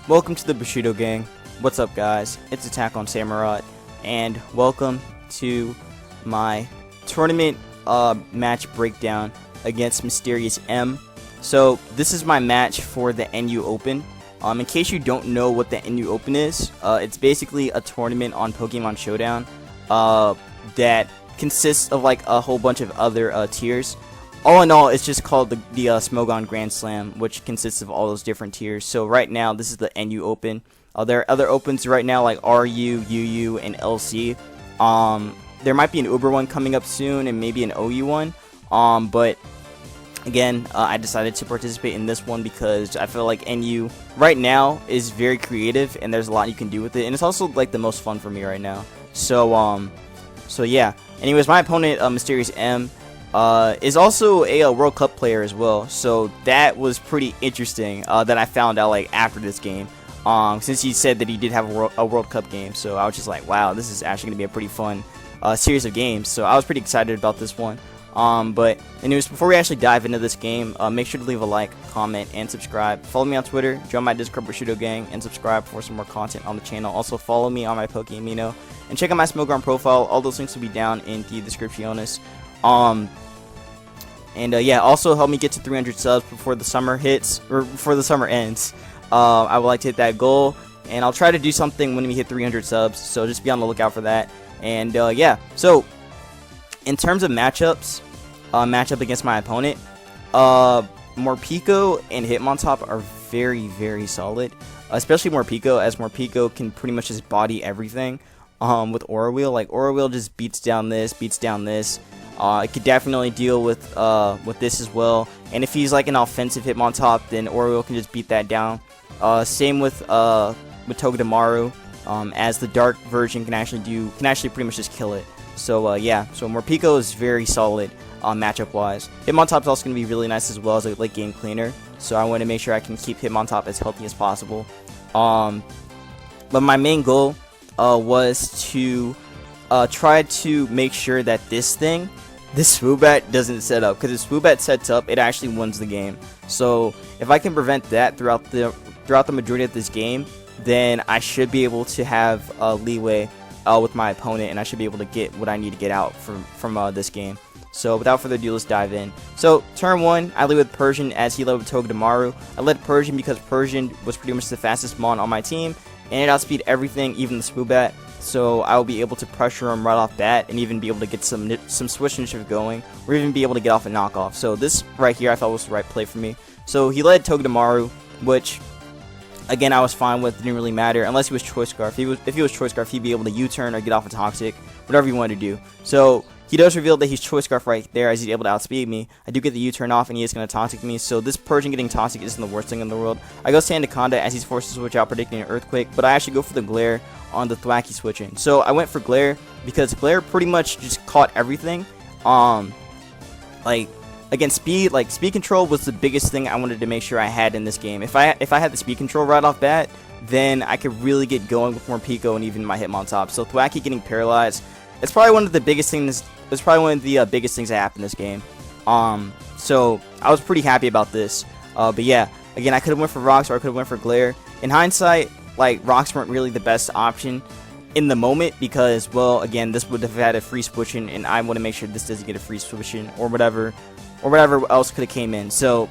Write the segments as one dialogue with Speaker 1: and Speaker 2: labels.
Speaker 1: Welcome to the Bushido Gang. What's up, guys? It's Attack on Samurott, and welcome to my tournament match breakdown against Mysterious M. So this is my match for the NU Open. In case you don't know what the NU Open is, it's basically a tournament on Pokemon Showdown that consists of like a whole bunch of other tiers. All in all, it's just called the Smogon Grand Slam, which consists of all those different tiers. So right now, this is the NU Open. There are other opens right now like RU, UU, and LC. There might be an Uber one coming up soon and maybe an OU one. But again, I decided to participate in this one because I feel like NU right now is very creative and there's a lot you can do with it. And it's also like the most fun for me right now. So yeah. Anyways, my opponent, Mysterious M, is also a World Cup player as well, so that was pretty interesting that I found out like after this game, since he said that he did have a World Cup game. So I was just like, wow, this is actually gonna be a pretty fun series of games. So I was pretty excited about this one. But anyways, before we actually dive into this game, make sure to leave a like, comment, and subscribe. Follow me on Twitter, join my Discord Bushido Gang, and subscribe for some more content on the channel. Also follow me on my Pokeamino and check out my Smogon profile. All those links will be down in the description. Yeah, also help me get to 300 subs before the summer hits, or before the summer ends. I would like to hit that goal, and I'll try to do something when we hit 300 subs, so just be on the lookout for that. And yeah, so in terms of matchup against my opponent, Morpeko and Hitmontop are very, very solid, especially Morpeko, as Morpeko can pretty much just body everything with Aura Wheel. Like, Aura Wheel just beats down this. It could definitely deal with this as well. And if he's like an offensive Hitmontop, then Aura Wheel can just beat that down. Same with Togedemaru, as the dark version can actually pretty much just kill it. So yeah, so Morpeko is very solid matchup wise. Hitmontop is also going to be really nice as well as a late game cleaner. So I want to make sure I can keep Hitmontop as healthy as possible. But my main goal was to try to make sure that this Swoobat doesn't set up, because if Swoobat sets up, it actually wins the game. So if I can prevent that throughout the majority of this game, then I should be able to have leeway with my opponent, and I should be able to get what I need to get out from this game. So without further ado, let's dive in. So turn 1, I lead with Persian as he led with Togedemaru. I led Persian because Persian was pretty much the fastest mon on my team, and it outspeed everything, even the Swoobat. So I will be able to pressure him right off bat and even be able to get some switch initiative going, or even be able to get off a knockoff. So this right here I thought was the right play for me. So he led Togedemaru, which again I was fine with. It didn't really matter unless he was Choice Scarf. If he was Choice Scarf, he'd be able to U-turn or get off a Toxic, whatever you wanted to do. So he does reveal that he's Choice Scarf right there, as he's able to outspeed me. I do get the U-turn off, and he is going to Toxic me. So this Persian getting Toxic isn't the worst thing in the world. I go Sandaconda as he's forced to switch out, predicting an Earthquake, but I actually go for the Glare on the Thwacky switching. So I went for Glare because Glare pretty much just caught everything. Like again, speed control was the biggest thing I wanted to make sure I had in this game. If I had the speed control right off bat, then I could really get going with Morpeko and even my Hitmontop. So Thwacky getting paralyzed, it's probably one of the biggest things. It's probably one of the biggest things that happened in this game. So I was pretty happy about this. But yeah, again, I could have went for Rocks or I could have went for Glare. In hindsight, like, Rocks weren't really the best option in the moment because, well, again, this would have had a free switching, and I want to make sure this doesn't get a free switching or whatever else could have came in. So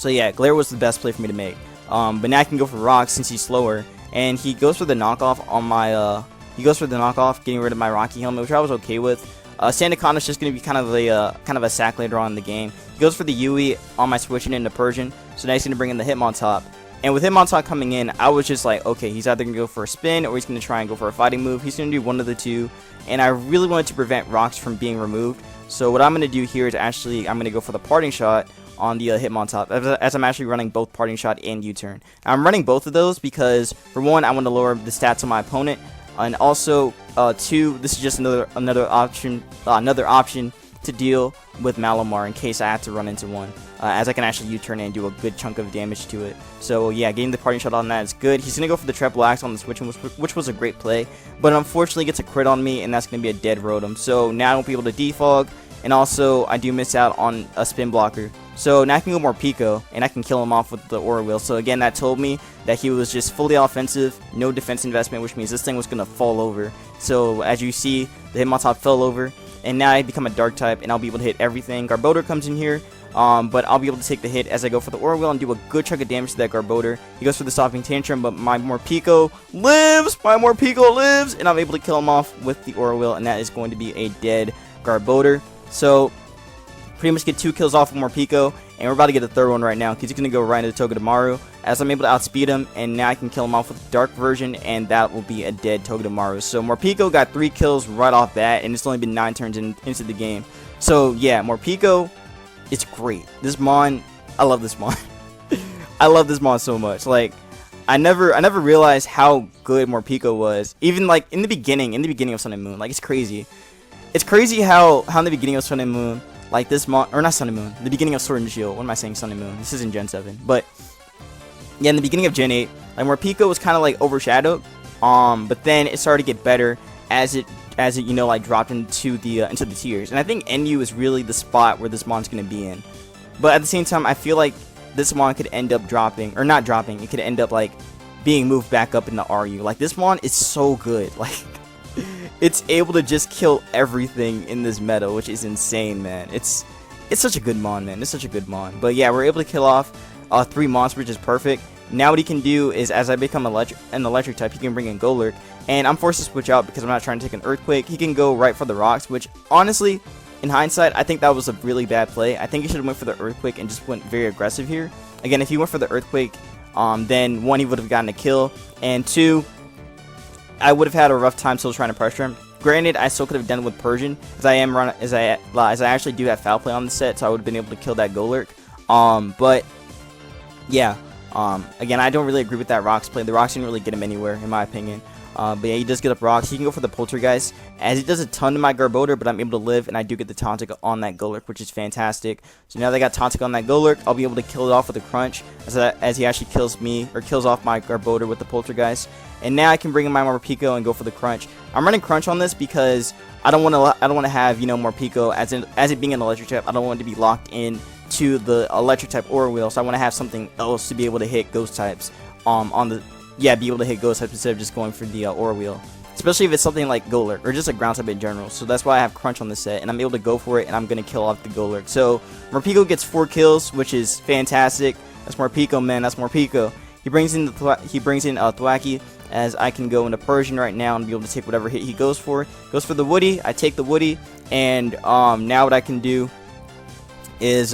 Speaker 1: yeah, Glare was the best play for me to make. But now I can go for Rocks since he's slower, and he goes for the knockoff on my getting rid of my Rocky helmet, which I was okay with. Sandaconda is just going to be kind of a sack later on in the game. He goes for the Yui on my switching into Persian, so now he's going to bring in the Hitmontop. And with Hitmontop coming in, I was just like, okay, he's either going to go for a spin or he's going to try and go for a fighting move. He's going to do one of the two, and I really wanted to prevent Rocks from being removed. So what I'm going to do here is I'm going to go for the Parting Shot on the Hitmontop, as I'm actually running both Parting Shot and U-turn. I'm running both of those because, for one, I want to lower the stats on my opponent, and also, two, this is just another option to deal with Malamar in case I have to run into one, as I can actually U-turn and do a good chunk of damage to it. So yeah, getting the Parting Shot on that is good. He's going to go for the Treble Axe on the switch, which was a great play, but unfortunately gets a crit on me, and that's going to be a dead Rotom. So now I won't be able to defog, and also I do miss out on a spin blocker. So now I can go more Pico, and I can kill him off with the Aura Wheel. So again, that told me that he was just fully offensive, no defense investment, which means this thing was going to fall over. So as you see, the Hitmontop fell over, and now I become a Dark type, and I'll be able to hit everything. Garbodor comes in here, but I'll be able to take the hit as I go for the Aura Wheel and do a good chunk of damage to that Garbodor. He goes for the Stopping Tantrum, but my Morpeko lives! My Morpeko lives! And I'm able to kill him off with the Aura Wheel, and that is going to be a dead Garbodor. So pretty much get 2 kills off of Morpeko, and we're about to get a third one right now, because he's going to go right into Togedemaru, as I'm able to outspeed him, and now I can kill him off with the Dark version, and that will be a dead Togedemaru. So Morpeko got 3 kills right off that, and it's only been 9 turns into the game. So yeah, Morpeko, it's great. This Mon, I love this Mon. I love this Mon so much. Like, I never realized how good Morpeko was, even like in the beginning of Sun and Moon. Like, it's crazy. It's crazy how in the beginning of Sun and Moon, like this Mon, or not Sun and Moon, the beginning of Sword and Shield. What am I saying, Sun and Moon? This isn't Gen 7, but yeah, in the beginning of Gen 8, like Morpeko was kind of like overshadowed, but then it started to get better as it you know, like dropped into the tiers. And I think NU is really the spot where this Mon's gonna be in. But at the same time, I feel like this Mon could end up dropping, or not dropping. It could end up like being moved back up into RU. Like, this Mon is so good. Like, it's able to just kill everything in this meta, which is insane, man. It's such a good Mon, man. It's such a good Mon. But yeah, we're able to kill off 3 monsters, which is perfect. Now what he can do is, as I become an electric type, he can bring in Golurk, and I'm forced to switch out because I'm not trying to take an Earthquake. He can go right for the rocks, which honestly, in hindsight, I think that was a really bad play. I think he should have went for the Earthquake and just went very aggressive here. Again, if he went for the Earthquake, then 1, he would have gotten a kill, and 2, I would have had a rough time still trying to pressure him. Granted, I still could have done it with Persian, as I actually do have Foul Play on the set, so I would have been able to kill that Golurk. But yeah, again, I don't really agree with that Rocks play. The Rocks didn't really get him anywhere, in my opinion. But yeah, he does get up Rocks. He can go for the Poltergeist, as he does a ton to my Garbodor, but I'm able to live, and I do get the Tauntic on that Golurk, which is fantastic. So now that I got Tauntic on that Golurk, I'll be able to kill it off with a Crunch, as he actually kills me, or kills off my Garbodor with the Poltergeist. And now I can bring in my Morpeko and go for the Crunch. I'm running Crunch on this because I don't want to have, you know, Morpeko as it being an electric type. I don't want it to be locked in to the electric type Aura Wheel, so I want to have something else to be able to hit Ghost types be able to hit Ghost types instead of just going for the Aura Wheel, especially if it's something like Golurk or just a ground type in general. So that's why I have Crunch on this set, and I'm able to go for it, and I'm going to kill off the Golurk. So Morpeko gets 4 kills, which is fantastic. That's Morpeko, man. That's Morpeko. He brings in Thwacky, as I can go into Persian right now and be able to take whatever hit he goes for. Goes for the Woody. I take the Woody, and now what I can do is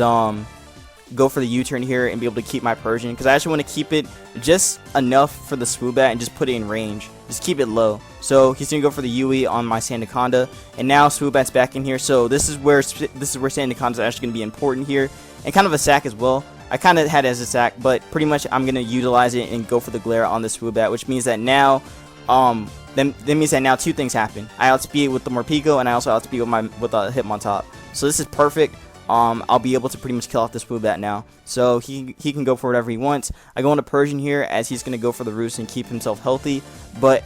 Speaker 1: go for the U-turn here and be able to keep my Persian, because I actually want to keep it just enough for the Swoobat and just put it in range. Just keep it low. So he's going to go for the UE on my Sandaconda, and now Swoobat's back in here. So this is where Sandaconda is actually going to be important here, and kind of a sack as well. I kind of had it as a sack, but pretty much I'm going to utilize it and go for the Glare on the Swoobat, which means that now that means that now 2 things happen. I outspeed with the Morpeko, and I also outspeed with a Hitmontop. So this is perfect. I'll be able to pretty much kill off this Swoobat now. So he can go for whatever he wants. I go into Persian here, as he's going to go for the Roost and keep himself healthy. But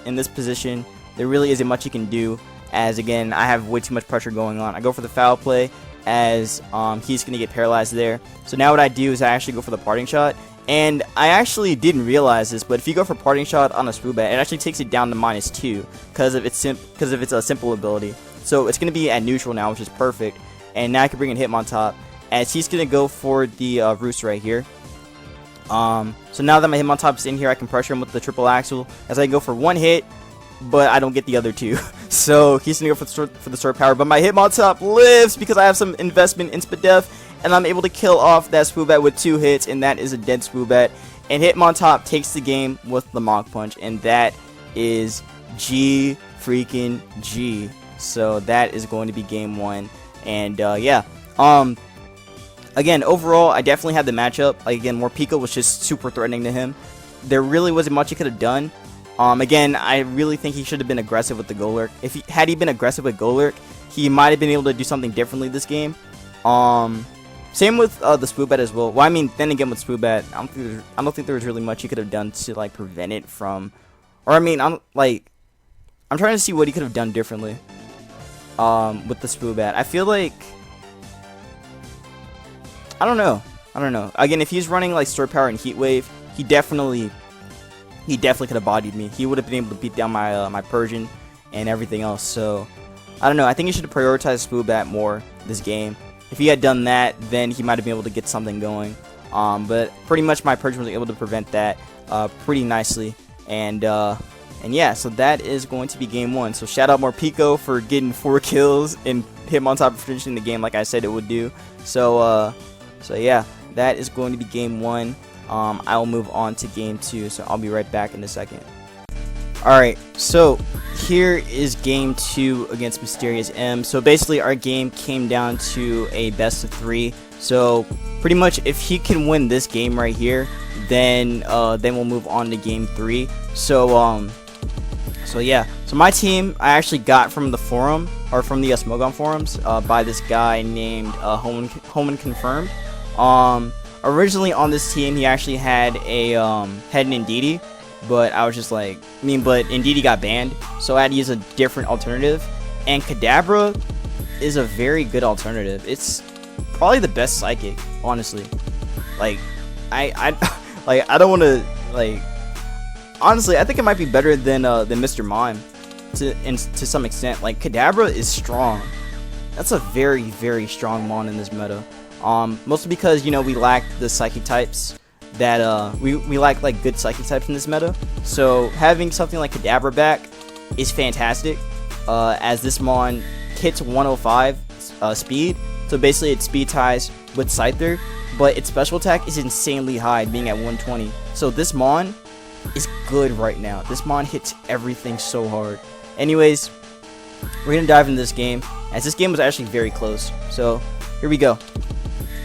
Speaker 1: in this position, there really isn't much he can do, as again, I have way too much pressure going on. I go for the Foul Play, as he's going to get paralyzed there. So now what I do is I actually go for the Parting Shot. And I actually didn't realize this, but if you go for Parting Shot on a Swoobat, it actually takes it down to -2 because of its simple ability. So it's going to be at neutral now, which is perfect. And now I can bring in Hitmontop, as he's going to go for the Roost right here. So now that my Hitmontop's in here, I can pressure him with the Triple Axle, as I go for 1 hit, but I don't get the other 2. So he's going to go for the Sword Power, but my Hitmontop lives because I have some investment in Spadef, and I'm able to kill off that Swoobat with 2 hits, and that is a dead Swoobat. And Hitmontop takes the game with the Mach Punch, and that is G freaking G. So that is going to be game 1. And yeah, again, overall, I definitely had the matchup. Like, again, Morpeko was just super threatening to him. There really wasn't much he could have done. Again, I really think he should have been aggressive with the Golurk. Had he been aggressive with Golurk, he might have been able to do something differently this game. Same with the Swoobat as well. Well, I mean, then again with Swoobat, I don't think there was really much he could have done to like prevent it from, or I mean, I'm trying to see what he could have done differently. With the Swoobat, I feel like I don't know. Again, if he's running like Sword Power and Heat Wave, he definitely could have bodied me. He would have been able to beat down my my Persian and everything else. So I don't know. I think he should have prioritized Spoobat more this game. If he had done that, then he might have been able to get something going. But pretty much my Persian was able to prevent that pretty nicely. And yeah, so that is going to be game 1. So shout out Morpeko for getting 4 kills and him on top of finishing the game like I said it would do. So yeah, that is going to be game 1. I will move on to game 2, so I'll be right back in a second. Alright, so here is game 2 against Mysterious M. So basically our game came down to a best of 3. So pretty much if he can win this game right here, then we'll move on to game 3. So yeah, so my team I actually got from the forum, or from the Smogon forums, by this guy named Home and Confirmed. Originally on this team he actually had an Ndidi, but I was just like, but Ndidi got banned, so I had to use a different alternative. And Kadabra is a very good alternative. It's probably the best psychic, honestly. Like, I don't want to, like, honestly, I think it might be better than Mr. Mime to some extent. Like, Kadabra is strong. That's a very, very strong mon in this meta. Mostly because, you know, we lack the psychic types that we lack like good psychic types in this meta. So having something like Kadabra back is fantastic, as this mon hits 105 speed. So basically it speed ties with Scyther, but its special attack is insanely high, being at 120. So this mon is good right now. This mon hits everything so hard. Anyways, we're gonna dive into this game, as this game was actually very close. So here we go.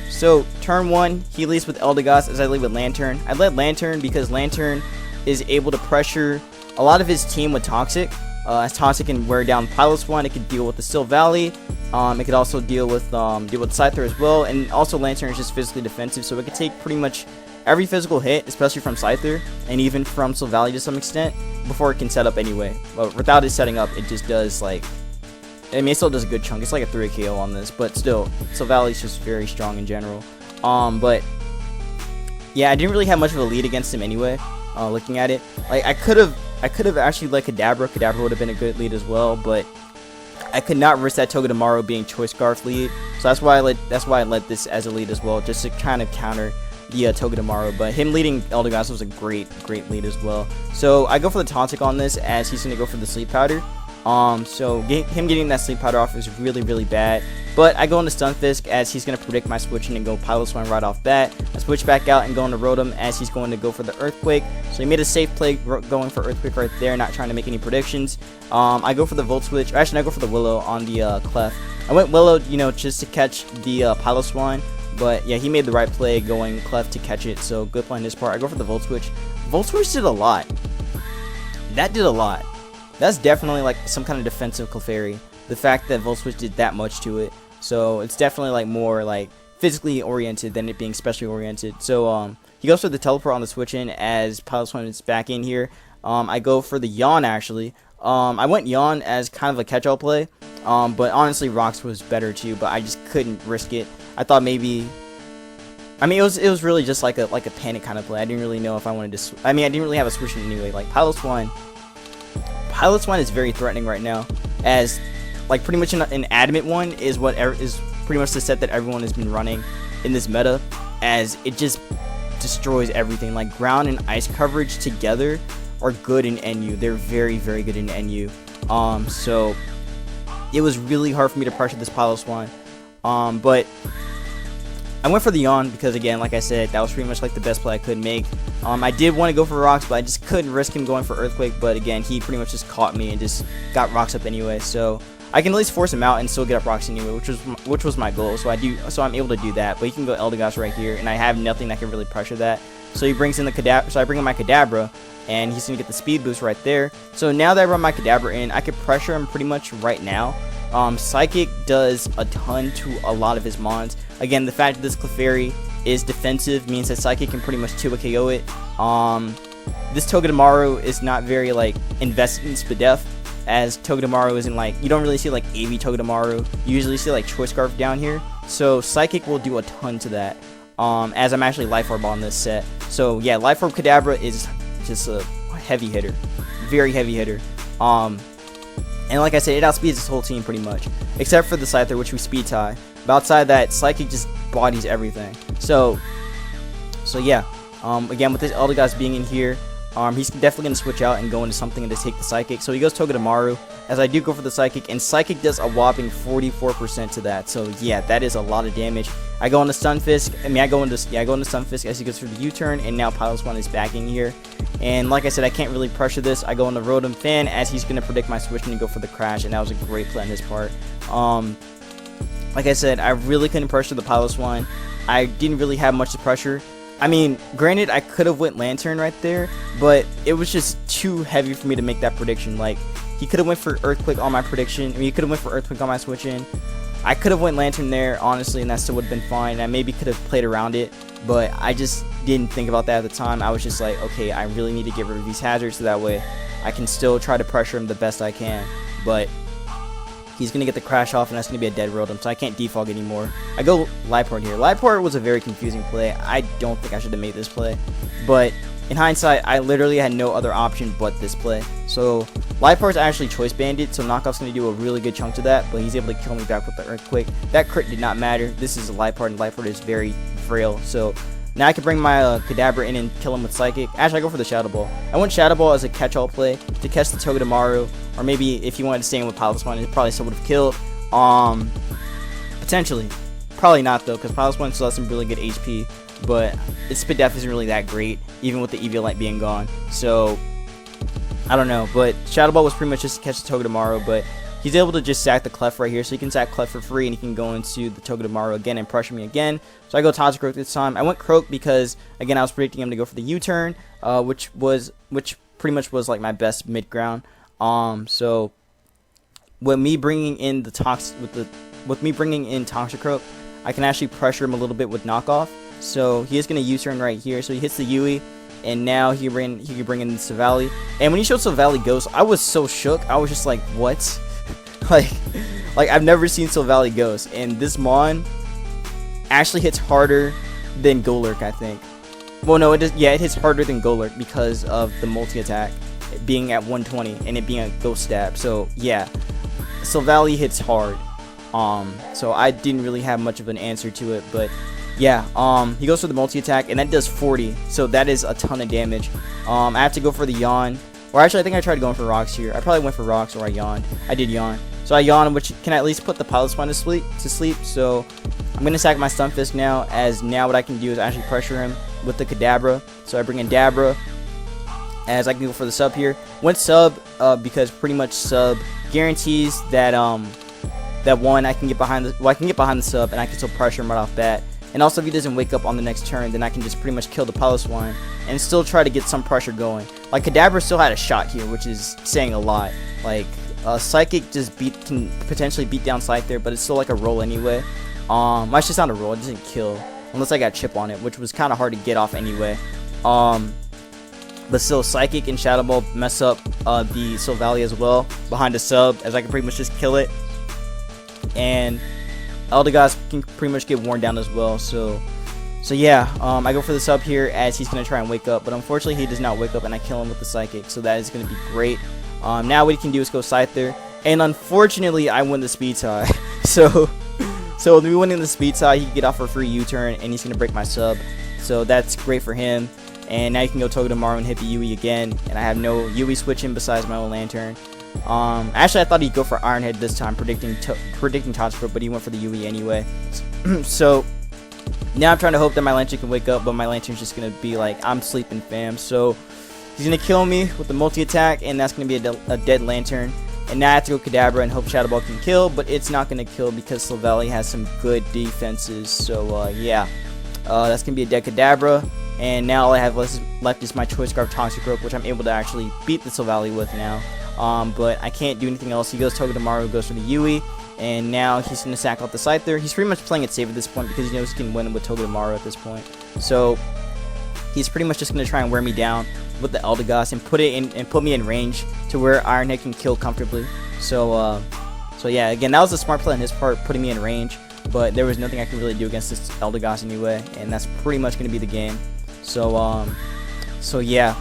Speaker 1: So turn 1, he leads with Eldegoss as I lead with Lantern. I led Lantern because Lantern is able to pressure a lot of his team with Toxic. As Toxic can wear down Pilot's one, it can deal with the Still Valley. It could also deal with Scyther as well, and also Lantern is just physically defensive, so it could take pretty much every physical hit, especially from Scyther, and even from Still Valley to some extent, before it can set up anyway. But without it setting up, it just does like, I mean, it still does a good chunk. It's like a 3 KO on this, but still, Still Valley is just very strong in general. But yeah, I didn't really have much of a lead against him anyway. Looking at it, like I could have actually let Kadabra. Kadabra would have been a good lead as well, but I could not risk that Togedemaru being Choice Scarf lead. So that's why I let this as a lead as well, just to kind of counter the Togedemaru. But him leading Eldegoss was a great lead as well. So I go for the Tauntic on this, as he's gonna go for the Sleep Powder. So him getting that Sleep Powder off is really bad. But I go into Stunfisk, as he's going to predict my switching and go Pilot Swine right off bat. I switch back out and go into Rotom, as he's going to go for the Earthquake. So he made a safe play going for Earthquake right there, not trying to make any predictions. I go for the Volt Switch, or actually I go for the Willow on the Clef. I went Willow, you know, just to catch the Pilot Swine. But yeah, he made the right play going Clef to catch it, so good play on his part. I go for the Volt Switch. Volt Switch did a lot. That did a lot. That's definitely like some kind of defensive Clefairy. The fact that Volt Switch did that much to it. So it's definitely like more like physically oriented than it being specially oriented. So he goes for the Teleport on the switch in, as Pilot Swine is back in here. I go for the Yawn actually. I went Yawn as kind of a catch-all play. But honestly Rocks was better too, but I just couldn't risk it. I thought maybe, I mean, it was really just like a panic kind of play. I didn't really know if I wanted to I didn't really have a switch in anyway. Like Pilot Swine is very threatening right now, as like pretty much an Adamant one is pretty much the set that everyone has been running in this meta, as it just destroys everything. Like ground and ice coverage together are good in NU. They're very good in NU. So it was really hard for me to pressure this Pilot Swine. But I went for the Yawn because, again, like I said, that was pretty much like the best play I could make. I did want to go for Rocks, but I just couldn't risk him going for Earthquake. But again, he pretty much just caught me and just got Rocks up anyway. So I can at least force him out and still get up Rocks anyway, which was my goal. So I'm able to do that. But he can go Eldegoss right here, and I have nothing that can really pressure that. So he brings in the Kadabra. So I bring in my Kadabra, and he's gonna get the speed boost right there. So now that I run my Kadabra in, I can pressure him pretty much right now. Psychic does a ton to a lot of his mons. Again, the fact that this Clefairy is defensive means that Psychic can pretty much 2 KO it. This Togedemaru is not very like invested in Spadef, as Togedemaru isn't like, you don't really see like AV Togedemaru. You usually see like Choice Scarf down here. so Psychic will do a ton to that. As I'm actually Life Orb on this set. So yeah, Life Orb Kadabra is just a heavy hitter, very heavy hitter. And like I said, it outspeeds this whole team pretty much, except for the Scyther, which we speed tie. But outside that, Psychic just bodies everything. So yeah. Again, with this Eldegoss being in here, he's definitely going to switch out and go into something to take the Psychic. So he goes Togedemaru, as I do go for the Psychic, and Psychic does a whopping 44% to that. So yeah, that is a lot of damage. I go into Stunfisk. I go into Stunfisk as he goes through the U-turn, and now Pilot's One is backing here. And like I said, I can't really pressure this. I go into Rotom Fan as he's going to predict my switch and go for the Crash, and that was a great play on his part. Like I said, I really couldn't pressure the Pilot's One. I didn't really have much to pressure. I mean, granted, I could have went Lantern right there, but it was just too heavy for me to make that prediction. Like, he could have went for Earthquake on my prediction. I mean, he could have went for Earthquake on my switch in. I could have went Lantern there, honestly, and that still would have been fine. I maybe could have played around it, but I just didn't think about that at the time. I was just like, okay, I really need to get rid of these hazards so that way I can still try to pressure him the best I can. But he's going to get the Crash off, and that's going to be a dead Rotom, so I can't defog anymore. I go Liport here. Liport was a very confusing play. I don't think I should have made this play, but in hindsight, I literally had no other option but this play. So Liport's actually Choice Bandit, so Knockoff's going to do a really good chunk to that, but he's able to kill me back with the Earthquake. That crit did not matter. This is a Liport, and Liport is very frail, so now I can bring my Kadabra in and kill him with Psychic. Actually, I go for the Shadow Ball. I want Shadow Ball as a catch-all play to catch the Togedemaru, or maybe if you wanted to stay in with Pilot's One, it probably still would have killed. Potentially. Probably not, though, because Pilot's One still has some really good HP, but its Spit Def isn't really that great, even with the Eviolite being gone. So, I don't know, but Shadow Ball was pretty much just to catch the Togedemaru, but he's able to just sack the Clef right here, so he can sack Clef for free, and he can go into the Togedemaru again and pressure me again. So I go Toxicroak this time. I went Croak because, again, I was predicting him to go for the U-turn, which pretty much was like my best mid ground. So with me bringing in Toxicroak, I can actually pressure him a little bit with Knockoff. So he is going to U-turn right here. So he hits the Yui, and now he can bring in Silvally. And when he showed Silvally Ghost, I was so shook. I was just like, what? like I've never seen Silvally Ghost, and this Mon actually hits harder than Golurk, I think. Well, no, it hits harder than Golurk because of the multi-attack being at 120 and it being a Ghost Stab. So yeah, Silvally hits hard. So I didn't really have much of an answer to it, but yeah, he goes for the multi-attack, and that does 40, so that is a ton of damage. I have to go for the Yawn, or actually I think I tried going for Rocks here. I probably went for Rocks, or I yawned. I did yawn. So I yawn, which can at least put the Pilot's One to sleep. So I'm going to sack my Stunfisk now, as now what I can do is actually pressure him with the Kadabra. So I bring in Dabra, as I can go for the sub here. Went sub, because pretty much sub guarantees that that one I can get behind the sub, and I can still pressure him right off bat. And also, if he doesn't wake up on the next turn, then I can just pretty much kill the Pilot's One and still try to get some pressure going. Like, Kadabra still had a shot here, which is saying a lot. Like, Psychic just can potentially beat down Scyther, but it's still like a roll anyway. It's just not a roll, it doesn't kill. Unless I got Chip on it, which was kind of hard to get off anyway. But still, Psychic and Shadow Ball mess up the Silvally as well behind the sub, as I can pretty much just kill it. And Eldegoss can pretty much get worn down as well. So yeah, I go for the sub here as he's going to try and wake up. But unfortunately, he does not wake up, and I kill him with the Psychic. So that is going to be great. Now what he can do is go Scyther. And unfortunately, I win the speed tie. So with me winning the speed tie, he can get off for a free U-turn, and he's going to break my sub. So that's great for him. And now you can go Togedemaru and hit the Yui again. And I have no Yui switching besides my own Lantern. Actually, I thought he'd go for Iron Head this time, predicting Toxicroak, but he went for the Yui anyway. So now I'm trying to hope that my Lantern can wake up, but my Lantern's just going to be like, I'm sleeping, fam. So he's going to kill me with the multi-attack, and that's going to be a dead Lantern. And now I have to go Kadabra and hope Shadow Ball can kill, but it's not going to kill because Silvally has some good defenses. So yeah, that's going to be a dead Kadabra. And now all I have left is my Choice Scarf Toxicroak, which I'm able to actually beat the Silvally with now. But I can't do anything else. He goes Togedemaru, goes for the Yui, and now he's going to sack out the Scyther. He's pretty much playing it safe at this point because he knows he can win with Togedemaru at this point. So he's pretty much just going to try and wear me down with the Eldegoss and put me in range to where Iron Head can kill comfortably. So yeah, again, that was a smart play on his part, putting me in range. but there was nothing I could really do against this Eldegoss anyway, and that's pretty much going to be the game. So, yeah.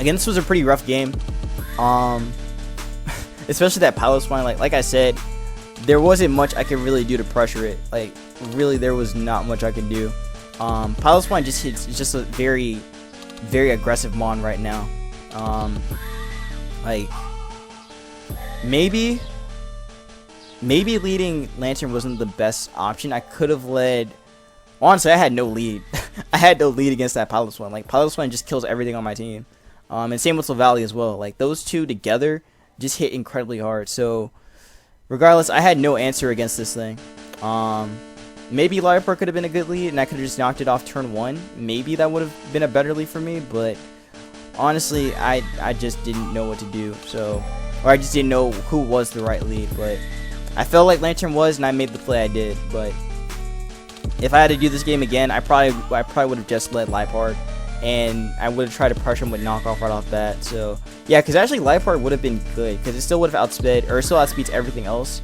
Speaker 1: Again, this was a pretty rough game. Especially that Piloswine. Like I said, there wasn't much I could really do to pressure it. Like, really, there was not much I could do. Piloswine just hits. It's just a very, very aggressive mon right now. Like, maybe leading Lantern wasn't the best option. I could have led. Honestly, I had no lead. I had no lead against that Piloswine. Like, Piloswine just kills everything on my team. And same with Silvally as well. Like, those two together just hit incredibly hard. So, regardless, I had no answer against this thing. Maybe Liepard could have been a good lead, and I could have just knocked it off turn 1. Maybe that would have been a better lead for me, but honestly, I just didn't know what to do. So, or I just didn't know who was the right lead. But I felt like Lantern was, and I made the play I did. But if I had to do this game again, I probably would have just led Liepard, and I would have tried to pressure him with knockoff right off bat. So yeah, because actually Liepard would have been good, because it still would have outsped, or still outspeeds everything else,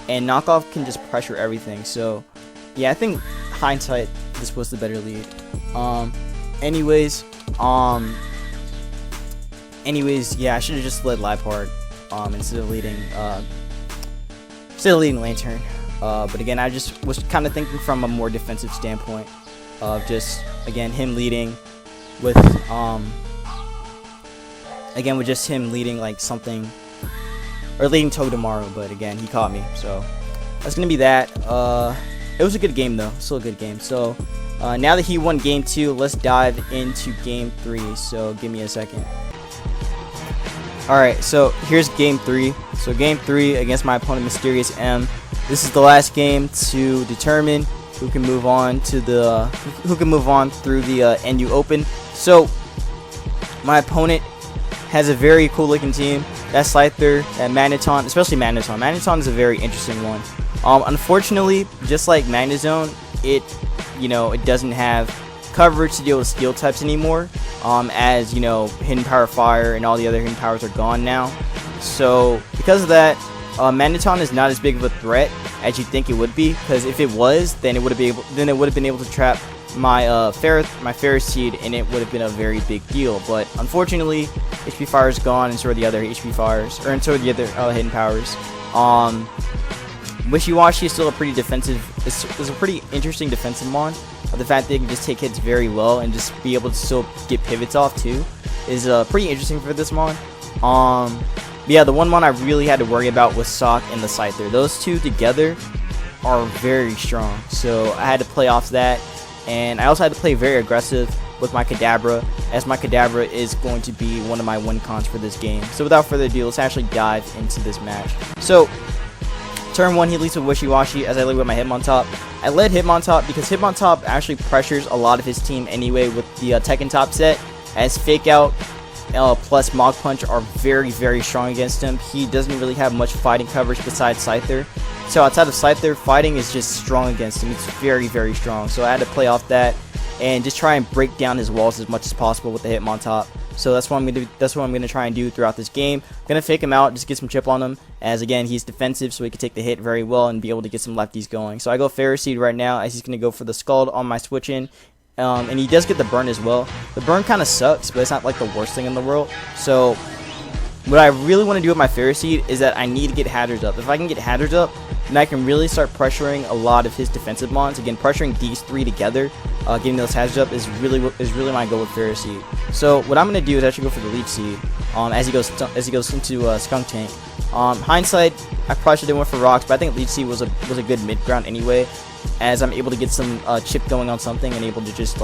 Speaker 1: and knockoff can just pressure everything. So yeah, I think hindsight, this was the better lead. Anyways, yeah, I should have just led Liepard instead of leading Lantern. But again, I just was kind of thinking from a more defensive standpoint of just, again, him leading with with just him leading like something, or leading Togedemaru. But again, he caught me, so that's gonna be that. It was a good game though, still a good game. So now that he won game 2, let's dive into game 3. So give me a second. Alright, so here's game 3. So game 3 against my opponent, Mysterious M. This is the last game to determine who can move on to the through the NU Open. So my opponent has a very cool looking team. That's Scyther, that Magneton, especially Magneton. Magneton is a very interesting one. Unfortunately, just like Magnezone, it doesn't have coverage to deal with steel types anymore. As you know, Hidden Power Fire and all the other hidden powers are gone now. So because of that, Magneton is not as big of a threat as you'd think it would be. Because if it was, then it would have been able to trap my Ferris Seed, and it would have been a very big deal. But unfortunately, HP Fire is gone, and so are the other HP Fires, or and so are the other hidden powers. Wishy-Washy is still a pretty defensive. It's a pretty interesting defensive mon. The fact that they can just take hits very well and just be able to still get pivots off too is pretty interesting for this mon. Yeah, the one mon I really had to worry about was Sock and the Scyther. Those two together are very strong, so I had to play off that, and I also had to play very aggressive with my Kadabra, as my Kadabra is going to be one of my win cons for this game. So without further ado, let's actually dive into this match. So turn 1, he leads with Wishy-Washy as I lead with my Hitmontop. I led Hitmontop because Hitmontop actually pressures a lot of his team anyway with the Tekken Top set, as Fake Out plus Mach Punch are very, very strong against him. He doesn't really have much fighting coverage besides Scyther. So outside of Scyther, fighting is just strong against him. It's very, very strong. So I had to play off that and just try and break down his walls as much as possible with the Hitmontop. So that's what I'm gonna do. That's what I'm gonna try and do throughout this game. I'm gonna fake him out, just get some chip on him, as again he's defensive, so he can take the hit very well and be able to get some lefties going. So I go Ferris Seed right now, as he's gonna go for the Scald on my switch in, and he does get the burn as well. The burn kind of sucks, but it's not like the worst thing in the world. So what I really want to do with my Ferris Seed is that I need to get Hazards up. If I can get Hazards up, then I can really start pressuring a lot of his defensive mons. Again, pressuring these 3 together, getting those Hazards up is really my goal with Ferris Seed. So what I'm gonna do is actually go for the Leech Seed as he goes into Skunk Tank. Hindsight, I probably should have went for Rocks, but I think Leech Seed was a good mid ground anyway, as I'm able to get some chip going on something and able to just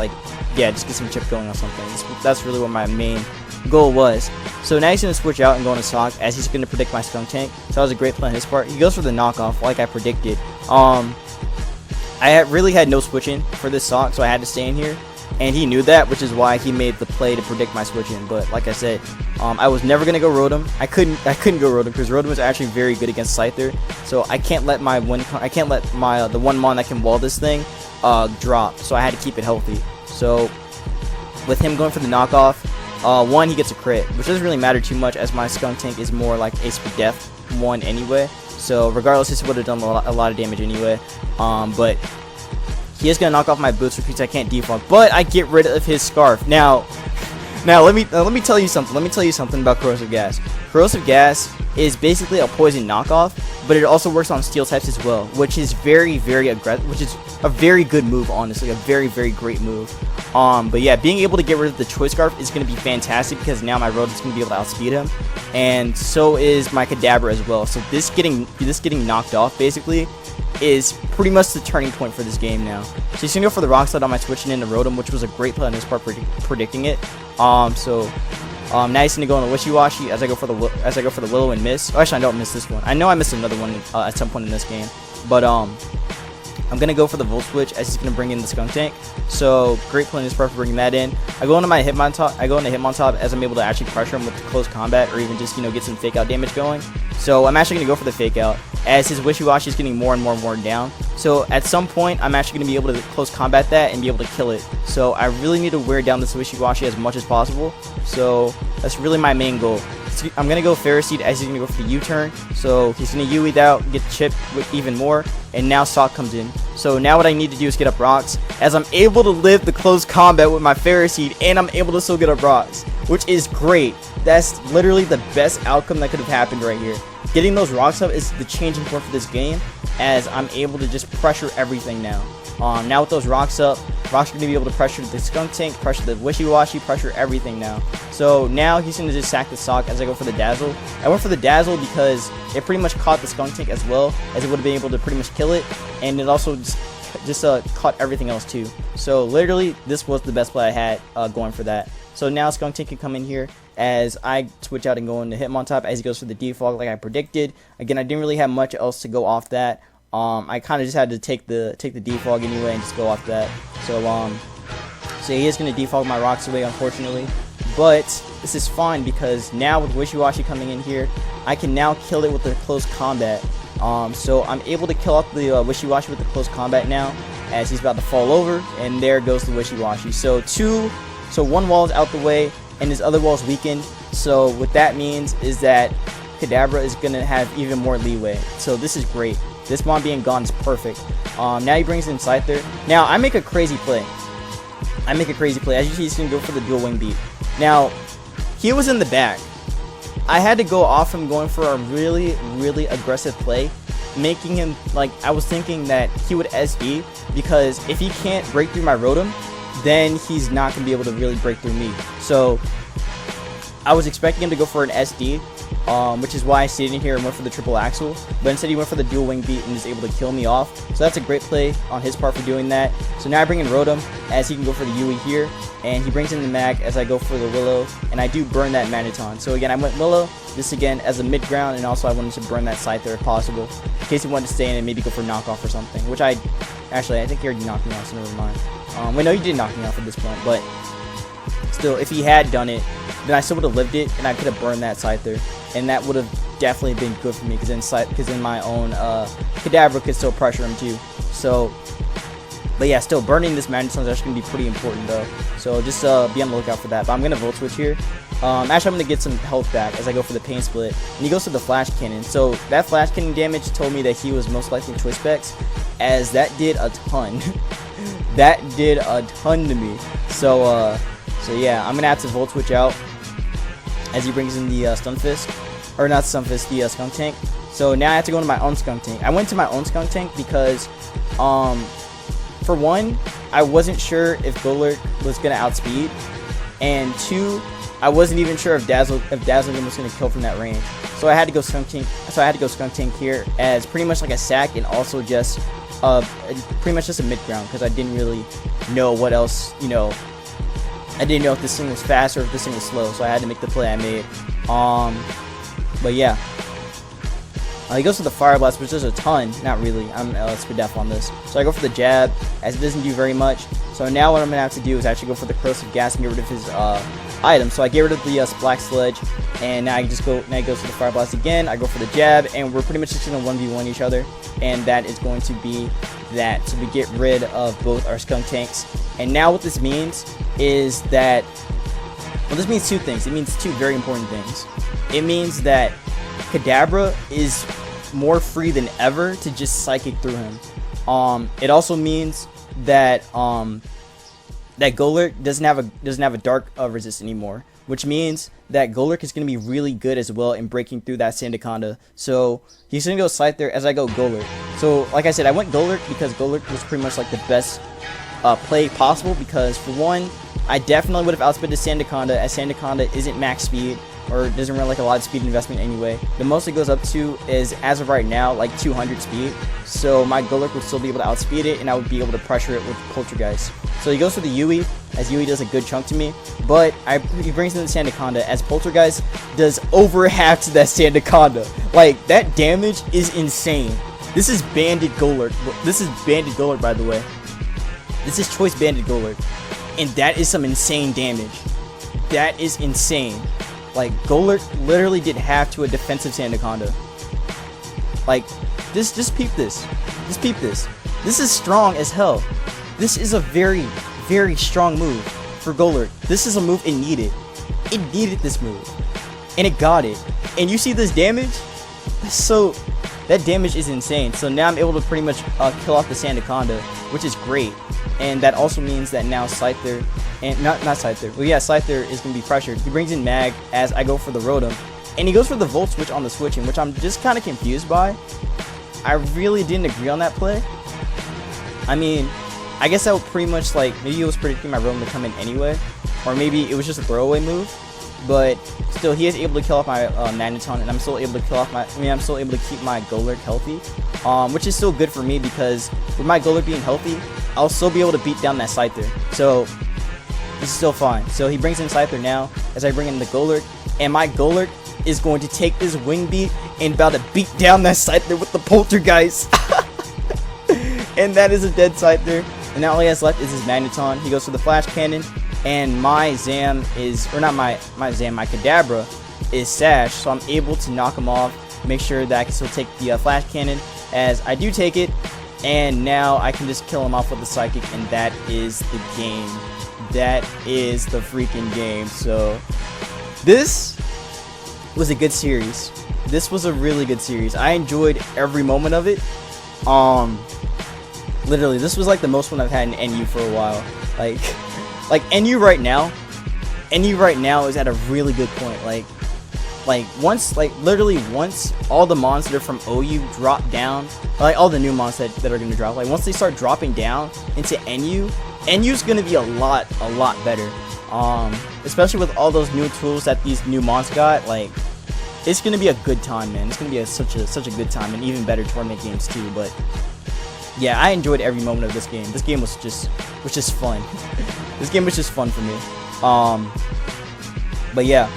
Speaker 1: get some chip going on something. That's really what my main goal was. So now he's going to switch out and go into Sock, as he's going to predict my Skunk Tank. So that was a great play on his part. He goes for the knockoff like I predicted. I really had no switching for this Sock, so I had to stay in here, and he knew that, which is why he made the play to predict my switching. But like I said, I was never going to go Rotom. I couldn't go Rotom because Rotom is actually very good against Scyther. So I can't let the one mon that can wall this thing drop. So I had to keep it healthy. So with him going for the knockoff, he gets a crit, which doesn't really matter too much, as my Skunk Tank is more like a Spadef one anyway. So regardless, this would have done a lot of damage anyway. But he is gonna knock off my boots, which means I can't defog. But I get rid of his scarf. Now let me tell you something. Let me tell you something about corrosive gas. Corrosive gas is basically a poison knockoff, but it also works on steel types as well, which is very aggressive, which is a very good move, honestly, a very great move. But yeah, being able to get rid of the choice scarf is going to be fantastic because now my road is going to be able to outspeed him, and so is my Kadabra as well. So this getting knocked off basically is pretty much the turning point for this game now. So he's gonna go for the rock slide on my switching into Rotom, which was a great play on his part, predicting it. Now he's gonna go on the wishy-washy as I go for the willow and miss. Oh, actually, I don't miss this one. I know I missed another one at some point in this game, but I'm gonna go for the volt switch as he's gonna bring in the skunk tank. So great play on his part for bringing that in. I go into my Hitmontop. I go into Hitmontop as I'm able to actually pressure him with close combat, or even just get some fake out damage going. So I'm actually gonna go for the fake out as his wishy-washy is getting more and more worn down. So at some point, I'm actually going to be able to close combat that and be able to kill it. So I really need to wear down this wishy-washy as much as possible. So that's really my main goal. So I'm going to go Ferroseed as he's going to go for the U-turn. So he's going to U-weed out, get chipped with even more, and now Sock comes in. So now what I need to do is get up rocks, as I'm able to live the close combat with my Ferroseed, and I'm able to still get up rocks, which is great. That's literally the best outcome that could have happened right here. Getting those rocks up is the changing point for this game, as I'm able to just pressure everything now. Now with those rocks up, rocks are going to be able to pressure the skunk tank, pressure the wishy-washy, pressure everything now. So now he's going to just sack the Sock as I go for the dazzle. I went for the dazzle because it pretty much caught the skunk tank as well, as it would have been able to pretty much kill it, and it also just caught everything else too. So literally this was the best play I had going for that. So now skunk tank can come in here as I switch out and go into Hitmontop as he goes for the defog like I predicted. Again, I didn't really have much else to go off that. I kind of just had to take the defog anyway and just go off that. So he is going to defog my rocks away, unfortunately, but this is fine because now with wishy-washy coming in here, I can now kill it with the close combat. So I'm able to kill off the wishy-washy with the close combat now as he's about to fall over, and there goes the wishy-washy. So one wall is out the way and his other wall is weakened. So what that means is that Kadabra is going to have even more leeway. So this is great. This Mon being gone is perfect. Now he brings in Scyther. Now I make a crazy play. As you see, he's going to go for the dual wing beat. Now, he was in the back. I had to go off him going for a really aggressive play, making him, like, I was thinking that he would SD, because if he can't break through my Rotom, then he's not going to be able to really break through me. So I was expecting him to go for an SD, which is why I stayed in here and went for the triple axle, but instead he went for the dual wing beat and is able to kill me off. So that's a great play on his part for doing that. So now I bring in Rotom as he can go for the Yui here, and he brings in the Mag as I go for the Willow, and I do burn that Magneton. So again, I went Willow, this again as a mid ground, and also I wanted to burn that Scyther if possible, in case he wanted to stay in and maybe go for knockoff or something, which I think he already knocked me off, so never mind. Wait, no, he did knock me off at this point, but still, if he had done it, then I still would have lived it, and I could have burned that Scyther, and that would have definitely been good for me, because in my own Kadabra could still pressure him too. So, but yeah, still burning this Magneton is actually going to be pretty important though. So just be on the lookout for that. But I'm going to Volt Switch here. Actually, I'm going to get some health back as I go for the Pain Split. And he goes to the Flash Cannon. So that Flash Cannon damage told me that he was most likely Choice Specs, as that did a ton. That did a ton to me. So yeah, I'm going to have to Volt Switch out as he brings in the Stunfisk. Or not Stunfisk, the Skunk Tank. So now I have to go into my own Skunk Tank. I went to my own Skunk Tank because, for one, I wasn't sure if Golurk was going to outspeed. And two, I wasn't even sure if Dazzling was going to kill from that range. So I had to go Skunk Tank. So I had to go Skunk Tank here as pretty much like a sack, and also just pretty much just a mid ground, because I didn't really know what else, I didn't know if this thing was fast or if this thing was slow, so I had to make the play I made. But yeah. He goes for the Fire Blast, which does a ton. Not really. I'm Spadef on this. So I go for the Jab, as it doesn't do very much. So now what I'm going to have to do is actually go for the Corrosive Gas and get rid of his item. So I get rid of the Black Sledge, and now he goes for the Fire Blast again. I go for the Jab, and we're pretty much just going to 1v1 each other. And that is going to be that. So we get rid of both our Skunk Tanks. And now what this means is that, well, this means two things. It means two very important things. It means that Kadabra is more free than ever to just psychic through him. It also means that that Golurk doesn't have a dark resist anymore, which means that Golurk is going to be really good as well in breaking through that Sandaconda. So he's going to go Scyther as I go Golurk. So like I said, I went Golurk because Golurk was pretty much like the best play possible, because for one, I definitely would have outspeeded Sandaconda, as Sandaconda isn't max speed, or doesn't run like a lot of speed investment anyway. The most it goes up to is, as of right now, like 200 speed. So my Golurk would still be able to outspeed it, and I would be able to pressure it with Poltergeist. So he goes for the Yui, as Yui does a good chunk to me, but he brings in the Sandaconda, as Poltergeist does over half to that Sandaconda. Like, that damage is insane. This is Banded Golurk. This is Banded Golurk, by the way. This is Choice Banded Golurk. And that is some insane damage. That is insane. Like, Golurk literally did half to a defensive Sandaconda. Like, just peep this. Just peep this. This is strong as hell. This is a very, very strong move for Golurk. This is a move it needed. It needed this move. And it got it. And you see this damage? So, that damage is insane. So now I'm able to pretty much kill off the Sandaconda, which is great. And that also means that now Scyther, and not Scyther, well yeah, Scyther is going to be pressured. He brings in Mag as I go for the Rotom. And he goes for the Volt Switch on the switching, which I'm just kind of confused by. I really didn't agree on that play. I mean, I guess that would pretty much, like, maybe it was predicting my Rotom to come in anyway. Or maybe it was just a throwaway move. But still, he is able to kill off my Magneton, and I'm still able to kill off I'm still able to keep my Golurk healthy, which is still good for me, because with my Golurk being healthy, I'll still be able to beat down that Scyther. So this is still fine. So he brings in Scyther now as I bring in the Golurk, and my Golurk is going to take this Wing Beat and about to beat down that Scyther with the Poltergeist. And that is a dead Scyther. And now all he has left is his Magneton. He goes for the Flash Cannon. And my Zam is, or not my Zam, my Kadabra is Sash, so I'm able to knock him off, make sure that I can still take the Flash Cannon, as I do take it, and now I can just kill him off with the Psychic, and that is the game. That is the freaking game. So, this was a good series. This was a really good series. I enjoyed every moment of it. Literally, this was like the most fun I've had in NU for a while. Like NU right now is at a really good point. Literally once all the mons that are from OU drop down, like all the new mons that are going to drop, like once they start dropping down into NU's going to be a lot better. Especially with all those new tools that these new mons got, like it's going to be a good time, man. It's going to be such a good time, and even better tournament games too. But yeah, I enjoyed every moment of this game. This game was just fun. This game was just fun for me. But yeah,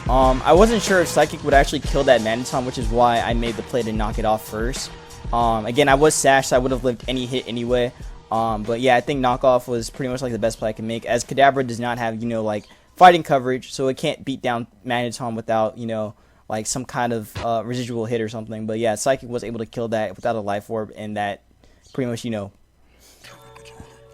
Speaker 1: I wasn't sure if Psychic would actually kill that Magneton, which is why I made the play to knock it off first. Again, I was Sash, so I would have lived any hit anyway. But yeah, I think knockoff was pretty much like the best play I can make, as Kadabra does not have, like fighting coverage, so it can't beat down Magneton without, like some kind of residual hit or something. But yeah, Psychic was able to kill that without a Life Orb, and that pretty much,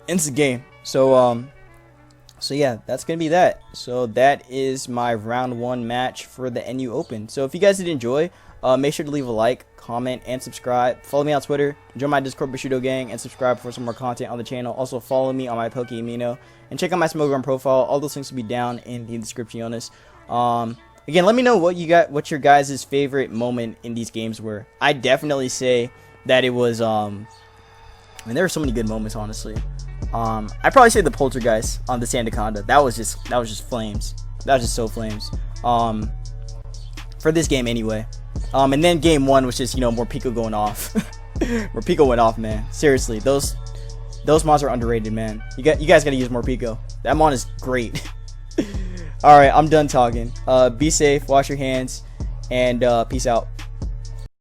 Speaker 1: ends the game. So yeah, that's gonna be that. So that is my round 1 match for the NU Open. So if you guys did enjoy, make sure to leave a like, comment, and subscribe. Follow me on Twitter, join my Discord Bushido gang, and subscribe for some more content on the channel. Also follow me on my Pokeamino, and check out my Smokeground profile. All those links will be down in the description on this. Again, let me know what your guys' favorite moment in these games were. I definitely say that it was there were so many good moments, honestly. I'd probably say the Poltergeist on the Sandaconda. That was just flames. That was just so flames. For this game anyway. And then game 1 was just, more Pico going off. More Pico went off, man. Seriously, those mons are underrated, man. You guys gotta use more Pico. That mon is great. Alright, I'm done talking. Be safe, wash your hands, and peace out.